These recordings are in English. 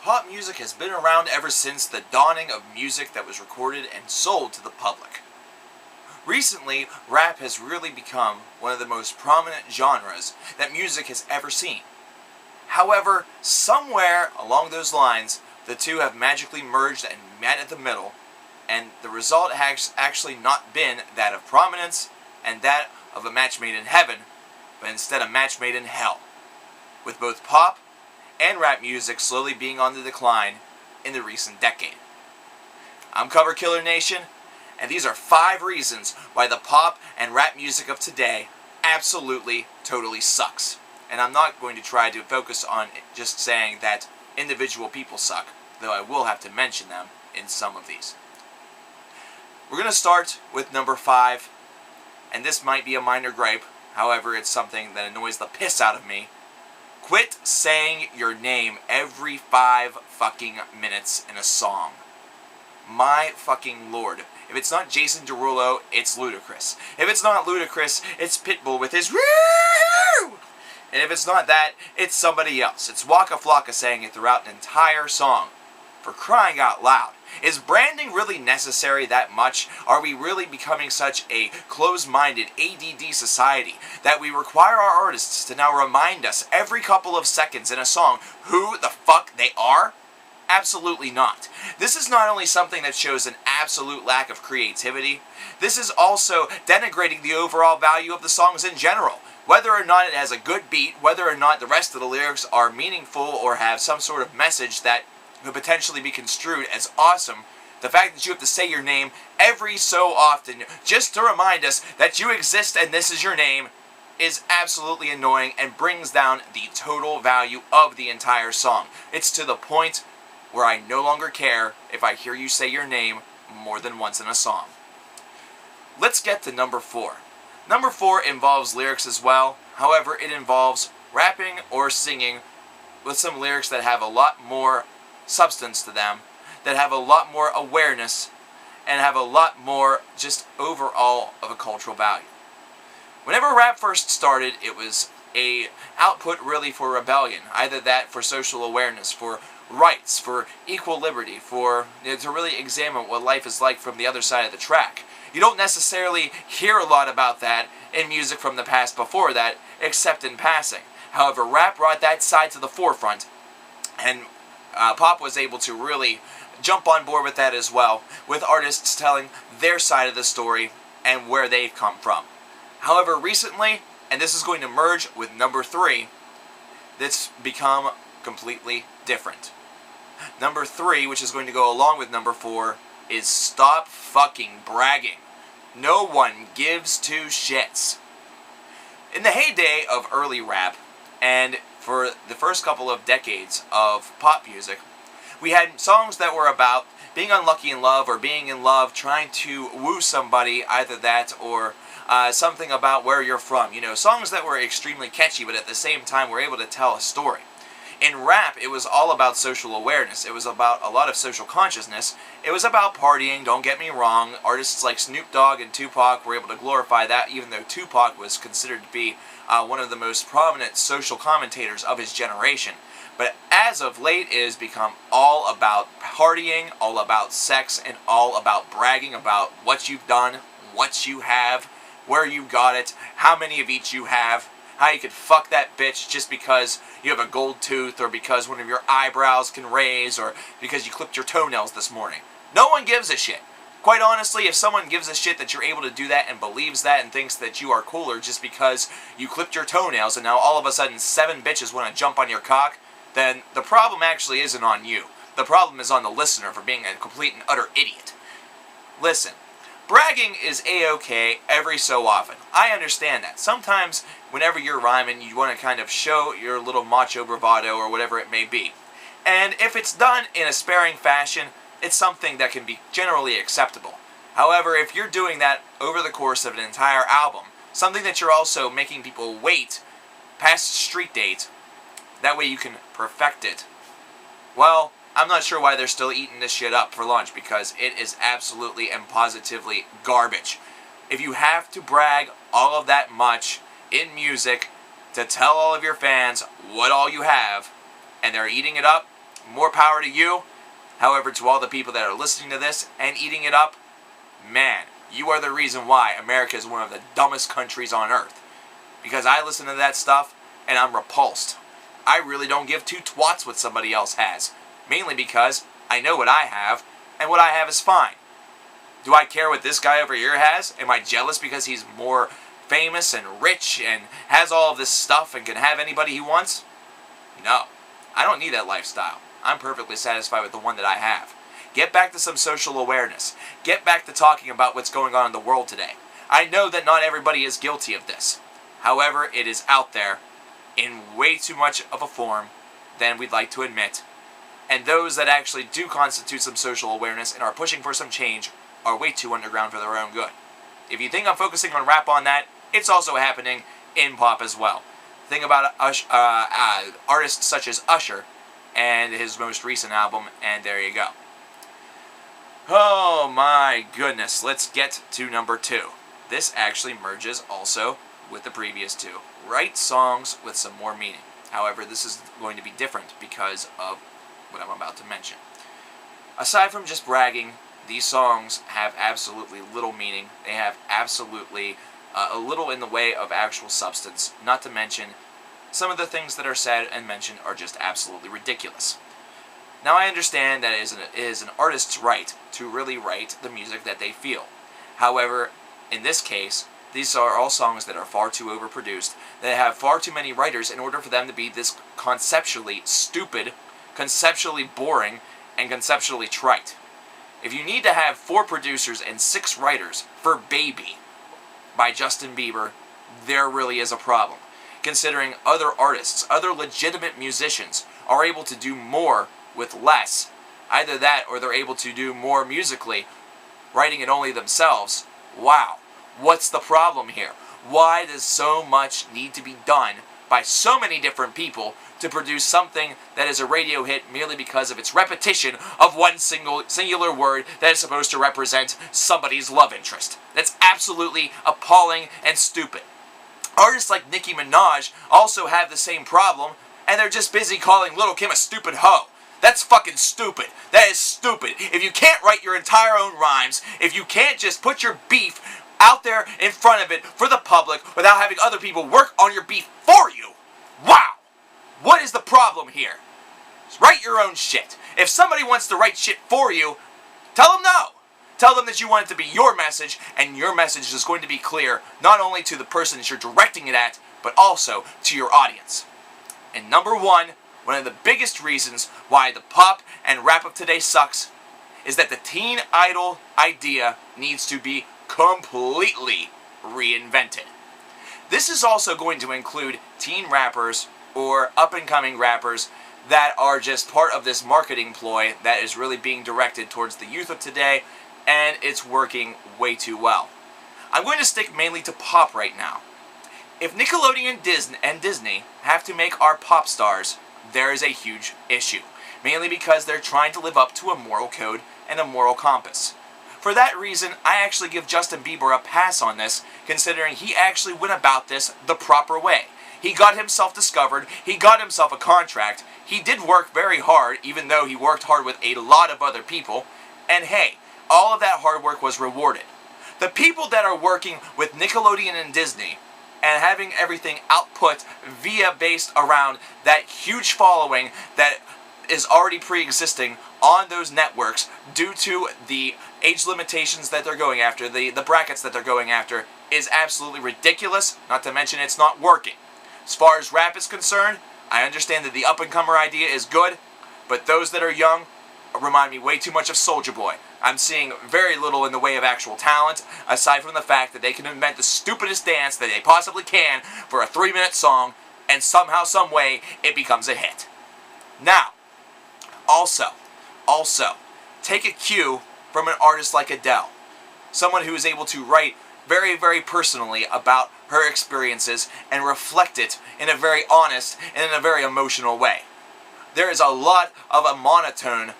Pop music has been around ever since the dawning of music that was recorded and sold to the public. Recently, rap has really become one of the most prominent genres that music has ever seen. However, somewhere along those lines, the two have magically merged and met at the middle, and the result has actually not been that of prominence and that of a match made in heaven, but instead a match made in hell, with both pop and rap music slowly being on the decline in the recent decade. I'm coverkillernation, and these are 5 reasons why the pop and rap music of today absolutely, totally sucks. And I'm not going to try to focus on just saying that individual people suck, though I will have to mention them in some of these. We're going to start with number 5, and this might be a minor gripe, however it's something that annoys the piss out of me. Quit saying your name every 5 fucking minutes in a song. My fucking lord. If it's not Jason Derulo, it's Ludacris. If it's not Ludacris, it's Pitbull with his woo! And if it's not that, it's somebody else. It's Waka Flocka saying it throughout an entire song. For crying out loud. Is branding really necessary that much? Are we really becoming such a closed-minded ADD society that we require our artists to now remind us every couple of seconds in a song who the fuck they are? Absolutely not. This is not only something that shows an absolute lack of creativity, this is also denigrating the overall value of the songs in general. Whether or not it has a good beat, whether or not the rest of the lyrics are meaningful or have some sort of message that could potentially be construed as awesome, the fact that you have to say your name every so often just to remind us that you exist and this is your name is absolutely annoying and brings down the total value of the entire song. It's to the point where I no longer care if I hear you say your name more than once in a song. Let's get to number 4. Number 4 involves lyrics as well, however it involves rapping or singing with some lyrics that have a lot more substance to them, that have a lot more awareness, and have a lot more just overall of a cultural value. Whenever rap first started, it was a output really for rebellion, either that for social awareness, for rights, for equal liberty, for to really examine what life is like from the other side of the track. You don't necessarily hear a lot about that in music from the past before that, except in passing. However, rap brought that side to the forefront, and pop was able to really jump on board with that as well, with artists telling their side of the story and where they've come from. However, recently, and this is going to merge with number 3, that's become completely different. Number 3, which is going to go along with number 4, is stop fucking bragging. No one gives 2 shits. In the heyday of early rap, and for the first couple of decades of pop music, we had songs that were about being unlucky in love or being in love, trying to woo somebody, either that or something about where you're from. You know, songs that were extremely catchy, but at the same time were able to tell a story. In rap, it was all about social awareness. It was about a lot of social consciousness. It was about partying, don't get me wrong. Artists like Snoop Dogg and Tupac were able to glorify that, even though Tupac was considered to be one of the most prominent social commentators of his generation. But as of late, it has become all about partying, all about sex, and all about bragging about what you've done, what you have, where you got it, how many of each you have, how you could fuck that bitch just because you have a gold tooth, or because one of your eyebrows can raise, or because you clipped your toenails this morning. No one gives a shit. Quite honestly, if someone gives a shit that you're able to do that and believes that and thinks that you are cooler just because you clipped your toenails and now all of a sudden 7 bitches want to jump on your cock, then the problem actually isn't on you. The problem is on the listener for being a complete and utter idiot. Listen. Bragging is a-okay every so often. I understand that. Sometimes, whenever you're rhyming, you want to kind of show your little macho bravado or whatever it may be. And if it's done in a sparing fashion, it's something that can be generally acceptable. However, if you're doing that over the course of an entire album, something that you're also making people wait past street date, that way you can perfect it, well, I'm not sure why they're still eating this shit up for lunch, because it is absolutely and positively garbage. If you have to brag all of that much in music to tell all of your fans what all you have, and they're eating it up, more power to you. However, to all the people that are listening to this and eating it up, man, you are the reason why America is one of the dumbest countries on earth. Because I listen to that stuff and I'm repulsed. I really don't give two twats what somebody else has. Mainly because I know what I have, and what I have is fine. Do I care what this guy over here has? Am I jealous because he's more famous and rich and has all of this stuff and can have anybody he wants? No. I don't need that lifestyle. I'm perfectly satisfied with the one that I have. Get back to some social awareness. Get back to talking about what's going on in the world today. I know that not everybody is guilty of this. However, it is out there in way too much of a form than we'd like to admit. And those that actually do constitute some social awareness and are pushing for some change are way too underground for their own good. If you think I'm focusing on rap on that, it's also happening in pop as well. Think about artists such as Usher and his most recent album, and there you go. Oh my goodness, let's get to number 2. This actually merges also with the previous two. Write songs with some more meaning. However, this is going to be different because of what I'm about to mention. Aside from just bragging, these songs have absolutely little meaning. They have absolutely a little in the way of actual substance. Not to mention, some of the things that are said and mentioned are just absolutely ridiculous. Now I understand that it is an artist's right to really write the music that they feel. However, in this case, these are all songs that are far too overproduced, that have far too many writers in order for them to be this conceptually stupid, conceptually boring, and conceptually trite. If you need to have 4 producers and 6 writers for Baby by Justin Bieber, there really is a problem. Considering other artists, other legitimate musicians, are able to do more with less. Either that or they're able to do more musically, writing it only themselves. Wow. What's the problem here? Why does so much need to be done by so many different people to produce something that is a radio hit merely because of its repetition of one singular word that is supposed to represent somebody's love interest? That's absolutely appalling and stupid. Artists like Nicki Minaj also have the same problem, and they're just busy calling Lil' Kim a stupid hoe. That's fucking stupid. That is stupid. If you can't write your entire own rhymes, if you can't just put your beef out there in front of it for the public without having other people work on your beef for you, wow! What is the problem here? Just write your own shit. If somebody wants to write shit for you, tell them no. Tell them that you want it to be your message, and your message is going to be clear, not only to the person that you're directing it at, but also to your audience. And number 1, one of the biggest reasons why the pop and rap of today sucks is that the teen idol idea needs to be completely reinvented. This is also going to include teen rappers or up-and-coming rappers that are just part of this marketing ploy that is really being directed towards the youth of today, and it's working way too well. I'm going to stick mainly to pop right now. If Nickelodeon and Disney have to make our pop stars, there is a huge issue, mainly because they're trying to live up to a moral code and a moral compass. For that reason, I actually give Justin Bieber a pass on this, considering he actually went about this the proper way. He got himself discovered, he got himself a contract, he did work very hard, even though he worked hard with a lot of other people, and hey, all of that hard work was rewarded. The people that are working with Nickelodeon and Disney and having everything output via based around that huge following that is already pre-existing on those networks due to the age limitations that they're going after, the brackets that they're going after, is absolutely ridiculous, not to mention it's not working. As far as rap is concerned, I understand that the up-and-comer idea is good, but those that are young remind me way too much of Soulja Boy. I'm seeing very little in the way of actual talent, aside from the fact that they can invent the stupidest dance that they possibly can for a 3-minute song, and somehow, some way, it becomes a hit. Now, also, take a cue from an artist like Adele, someone who is able to write very, very personally about her experiences and reflect it in a very honest and in a very emotional way. There is a lot of a monotone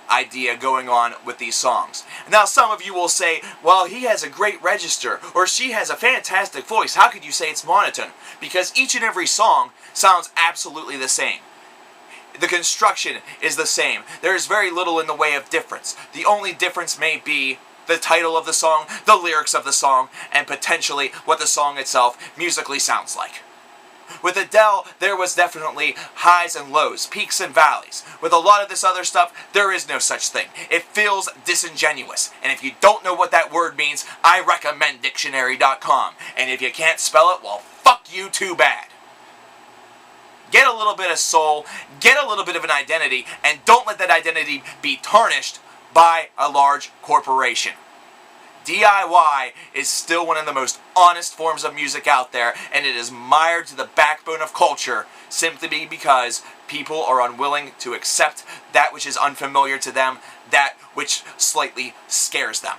idea going on with these songs. Now some of you will say, well, he has a great register, or she has a fantastic voice. How could you say it's monotone? Because each and every song sounds absolutely the same. The construction is the same. There is very little in the way of difference. The only difference may be the title of the song, the lyrics of the song, and potentially what the song itself musically sounds like. With Adele, there was definitely highs and lows, peaks and valleys. With a lot of this other stuff, there is no such thing. It feels disingenuous. And if you don't know what that word means, I recommend dictionary.com. And if you can't spell it, well, fuck you too bad. Get a little bit of soul, get a little bit of an identity, and don't let that identity be tarnished by a large corporation. DIY is still one of the most honest forms of music out there, and it is mired to the backbone of culture simply because people are unwilling to accept that which is unfamiliar to them, that which slightly scares them.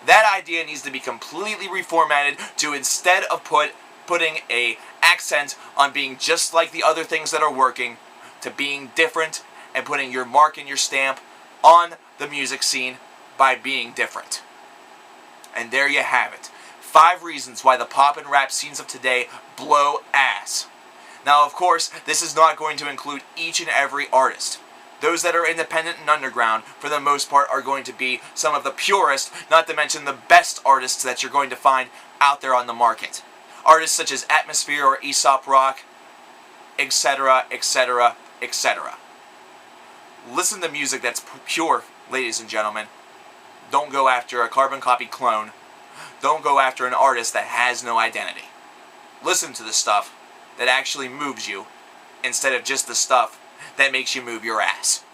That idea needs to be completely reformatted to, instead of putting a accent on being just like the other things that are working, to being different and putting your mark and your stamp on the music scene by being different. And there you have it. 5 reasons why the pop and rap scenes of today blow ass. Now, of course, this is not going to include each and every artist. Those that are independent and underground, for the most part, are going to be some of the purest, not to mention the best artists that you're going to find out there on the market. Artists such as Atmosphere or Aesop Rock, etc., etc., etc. Listen to music that's pure, ladies and gentlemen. Don't go after a carbon copy clone. Don't go after an artist that has no identity. Listen to the stuff that actually moves you instead of just the stuff that makes you move your ass.